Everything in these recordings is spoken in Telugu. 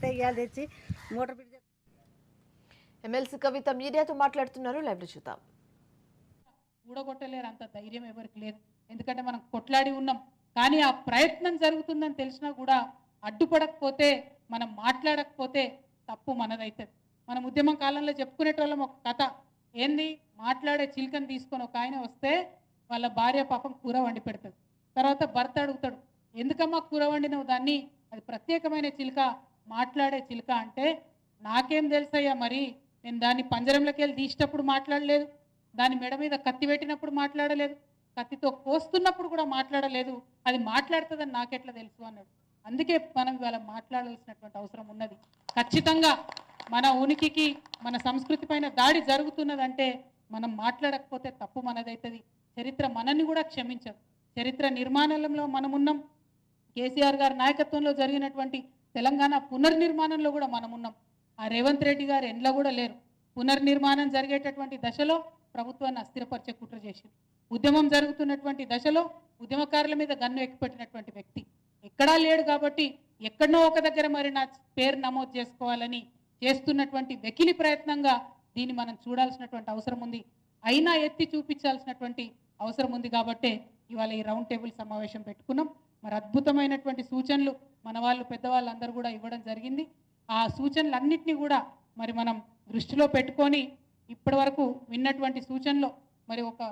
తెస్తే ఇవాళ తెచ్చి మోటార్ ఫిట్ ఎమ్మెల్సీ కవిత మీడియాతో మాట్లాడుతున్నారు. లైవ్ లో చూద్దాం. ఊడగొట్టలేరు అంత ధైర్యం ఎవరికి లేదు. ఎందుకంటే మనం కొట్లాడి ఉన్నాం. కానీ ఆ ప్రయత్నం జరుగుతుందని తెలిసినా కూడా అడ్డుపడకపోతే, మనం మాట్లాడకపోతే తప్పు మనదైతుంది. మనం ఉద్యమం కాలంలో చెప్పుకునేటోళ్ళం ఒక కథ. ఏంది, మాట్లాడే చిలుకని తీసుకొని ఒక ఆయన వస్తే వాళ్ళ భార్య పాపం కూర వండి పెడుతుంది. తర్వాత భర్త అడుగుతాడు, ఎందుకమ్మా కూర వండినవు దాన్ని, అది ప్రత్యేకమైన చిలుక, మాట్లాడే చిలుక అంటే, నాకేం తెలుసయ్యా, మరి నేను దాన్ని పంజరంలోకి వెళ్ళి తీసేటప్పుడు మాట్లాడలేదు, దాని మెడ మీద కత్తి పెట్టినప్పుడు మాట్లాడలేదు, కత్తితో కోస్తున్నప్పుడు కూడా మాట్లాడలేదు, అది మాట్లాడుతుందని నాకెట్లా తెలుసు అన్నాడు. అందుకే మనం ఇవాళ మాట్లాడాల్సినటువంటి అవసరం ఉన్నది. ఖచ్చితంగా మన ఉనికికి, మన సంస్కృతి పైన దాడి జరుగుతున్నదంటే మనం మాట్లాడకపోతే తప్పు మనదైతుంది. చరిత్ర మనల్ని కూడా క్షమించదు. చరిత్ర నిర్మాణంలో మనం ఉన్నాం. కేసీఆర్ గారి నాయకత్వంలో జరిగినటువంటి తెలంగాణ పునర్నిర్మాణంలో కూడా మనం ఉన్నాం. ఆ రేవంత్ రెడ్డి గారు ఎండ్లో కూడా లేరు. పునర్నిర్మాణం జరిగేటటువంటి దశలో ప్రభుత్వాన్ని అస్థిరపరిచే కుట్ర చేసింది. ఉద్యమం జరుగుతున్నటువంటి దశలో ఉద్యమకారుల మీద గన్ను ఎక్కిపెట్టినటువంటి వ్యక్తి ఎక్కడా లేడు. కాబట్టి ఎక్కడనో ఒక దగ్గర మరి నా పేరు నమోదు చేసుకోవాలని చేస్తున్నటువంటి వెకిలి ప్రయత్నంగా దీన్ని మనం చూడాల్సినటువంటి అవసరం ఉంది. అయినా ఎత్తి చూపించాల్సినటువంటి అవసరం ఉంది. కాబట్టే ఇవాళ ఈ రౌండ్ టేబుల్ సమావేశం పెట్టుకున్నాం. మరి అద్భుతమైనటువంటి సూచనలు మన వాళ్ళు, పెద్దవాళ్ళందరూ కూడా ఇవ్వడం జరిగింది. ఆ సూచనలన్నింటినీ కూడా మరి మనం దృష్టిలో పెట్టుకొని ఇప్పటి వరకు విన్నటువంటి సూచనలో మరి ఒక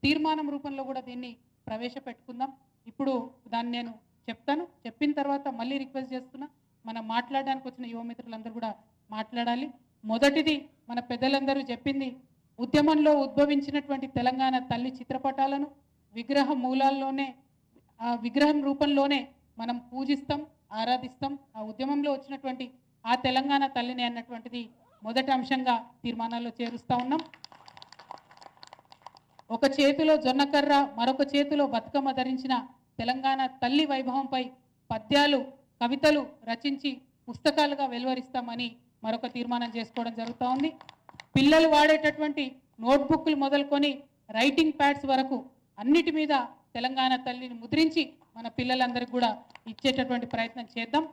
తీర్మానం రూపంలో కూడా దీన్ని ప్రవేశపెట్టుకుందాం. ఇప్పుడు దాన్ని నేను చెప్తాను. చెప్పిన తర్వాత మళ్ళీ రిక్వెస్ట్ చేస్తున్నా, మనం మాట్లాడడానికి వచ్చిన యువమిత్రులందరూ కూడా మాట్లాడాలి. మొదటిది, మన పెద్దలందరూ చెప్పింది, ఉద్యమంలో ఉద్భవించినటువంటి తెలంగాణ తల్లి చిత్రపటాలను విగ్రహ మూలాల్లోనే, ఆ విగ్రహం రూపంలోనే మనం పూజిస్తాం, ఆరాధిస్తాం. ఆ ఉద్యమంలో వచ్చినటువంటి ఆ తెలంగాణ తల్లిని అన్నటువంటిది మొదటి అంశంగా తీర్మానాల్లో చేరుస్తూ ఉన్నాం. ఒక చేతిలో జొన్నకర్ర, మరొక చేతిలో బతుకమ్మ ధరించిన తెలంగాణ తల్లి వైభవంపై పద్యాలు, కవితలు రచించి పుస్తకాలుగా వెలువరిస్తామని మరొక తీర్మానం చేసుకోవడం జరుగుతూ ఉంది. పిల్లలు వాడేటటువంటి నోట్బుక్లు మొదలుకొని రైటింగ్ ప్యాడ్స్ వరకు అన్నిటి మీద తెలంగాణ తల్లిని ముద్రించి మన పిల్లలందరికీ కూడా ఇచ్చేటటువంటి ప్రయత్నం చేద్దాం.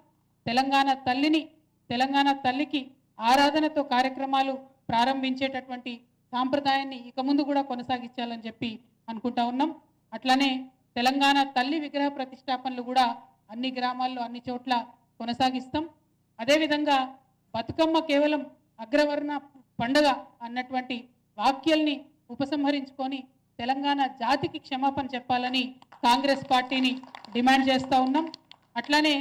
తెలంగాణ తల్లిని, తెలంగాణ తల్లికి ఆరాధనతో కార్యక్రమాలు ప్రారంభించేటటువంటి సాంప్రదాయాన్ని ఇక ముందు కూడా కొనసాగించాలని చెప్పి అనుకుంటా ఉన్నాం. అట్లనే తెలంగాణ తల్లి విగ్రహ ప్రతిష్టాపనలు కూడా అన్ని గ్రామాల్లో, అన్ని చోట్ల కొనసాగిస్తాం. అదేవిధంగా బతుకమ్మ కేవలం అగ్రవర్ణ పండుగ అన్నటువంటి వాక్యాల్ని ఉపసంహరించుకొని తెలంగాణ జాతికి క్షమాపణ చెప్పాలని కాంగ్రెస్ పార్టీని డిమాండ్ చేస్తూ ఉన్నాం. అట్లనే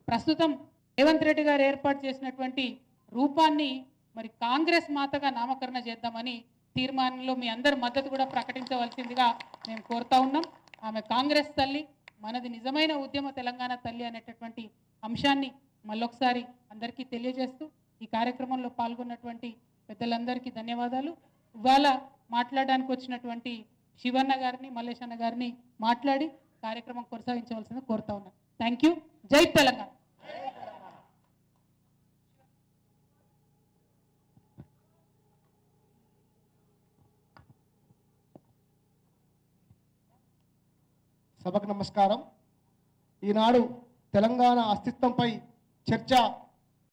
ప్రస్తుతం రేవంత్ రెడ్డి గారు ఏర్పాటు చేసినటువంటి రూపాన్ని మరి కాంగ్రెస్ మాతగా నామకరణ చేద్దామని తీర్మానంలో మీ అందరి మద్దతు కూడా ప్రకటించవలసిందిగా మేము కోరుతా ఉన్నాం. ఆమె కాంగ్రెస్ తల్లి, మనది నిజమైన ఉద్యమ తెలంగాణ తల్లి అనేటటువంటి అంశాన్ని మళ్ళొకసారి అందరికీ తెలియజేస్తూ ఈ కార్యక్రమంలో పాల్గొన్నటువంటి పెద్దలందరికీ ధన్యవాదాలు. ఇవాళ మాట్లాడడానికి వచ్చినటువంటి శివన్న గారిని, మల్లేశన్న గారిని మాట్లాడి కార్యక్రమం కొనసాగించవలసిందిగా కోరుతా ఉన్నాను. Thank you. జై తెలంగాణ. సభకు నమస్కారం. ఈనాడు తెలంగాణ అస్తిత్వంపై చర్చ